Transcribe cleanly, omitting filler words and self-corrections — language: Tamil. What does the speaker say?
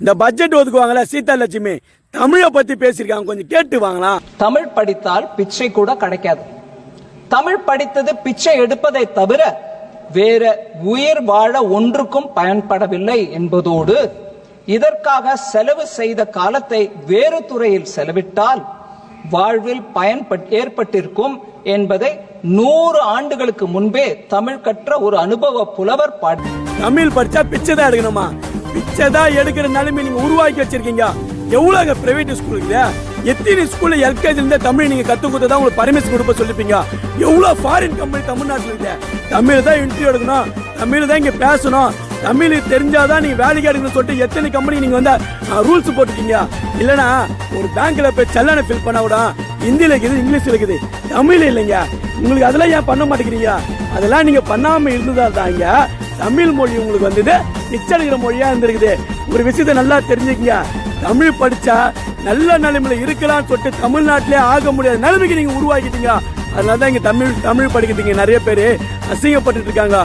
இந்த பட்ஜெட் ஒதுக்குவாங்களா சீதா லட்சுமி தமிழை பத்தி பேசியிருக்காங்க, கொஞ்சம் கேட்டு வாங்கலாம். தமிழ் படித்தால் பிச்சை கூட கிடைக்காது. தமிழ் படித்தது பிச்சை எடுப்பதை தவிர வேற உயிர் வாழ ஒன்றுக்கும் பயன்படவில்லை என்பதோடு இதற்காக செலவு செய்த காலத்தை வேறு துறையில் செலவிட்டால் வாழ்வில் பயன் ஏற்பட்டிருக்கும் என்பதை 100 ஆண்டுகளுக்கு முன்பே தமிழ் கற்ற ஒரு அனுபவ புலவர் பாடி. தமிழ் படிச்சா பிச்சை தான் எடுக்கணுமா? பிச்சை தான் எடுக்கிற நிலைமை நீங்க உருவாக்கி வச்சிருக்கீங்க. எவ்வளவு பிரைவேட் ஸ்கூல் இருக்குது, எத்தனை ஸ்கூல்ல எல்கேஜி இருந்த தமிழ் நீங்க கத்து கொடுத்தா உங்களுக்கு பர்மிஷன் கொடுப்ப சொல்லிப்பீங்க. எவ்வளவு ஃபாரின் கம்பெனி தமிழ்நாட்டில் இருக்கு. தமிழ் தான் இன்டர்வியூ எடுக்கணும், தமிழ் தான் இங்க பேசணும், தமிழ் தெரிஞ்சாதான் நீங்க வேலைக்கு எடுக்கணும்னு சொல்லிட்டு எத்தனை கம்பெனி நீங்க வந்து ரூல்ஸ் போட்டுக்கீங்க. இல்லனா ஒரு பேங்க்ல போய் செல்லான ஃபில் பண்ண கூட ஹிந்தில இருக்குது, இங்கிலீஷ்ல இருக்குது, தமிழ் இல்லைங்க. உங்களுக்கு அதெல்லாம் ஏன் பண்ண மாட்டேங்கிறீங்க? அதெல்லாம் நீங்க பண்ணாம இருந்ததால் தாங்க தமிழ் மொழி உங்களுக்கு வந்தது நிச்சயிக்கிற மொழியா இருந்திருக்குது. ஒரு விஷயத்தை நல்லா தெரிஞ்சுக்கங்க, தமிழ் படிச்சா நல்ல நிலைமையில இருக்கலாம்னு சொல்லிட்டு தமிழ்நாட்டிலே ஆக முடியாத நிலைமைக்கு நீங்க உருவாக்கிட்டீங்க. அதனாலதான் இங்க தமிழ் படிக்கிறதுங்க நிறைய பேரு அசிங்கப்பட்டு இருக்காங்க.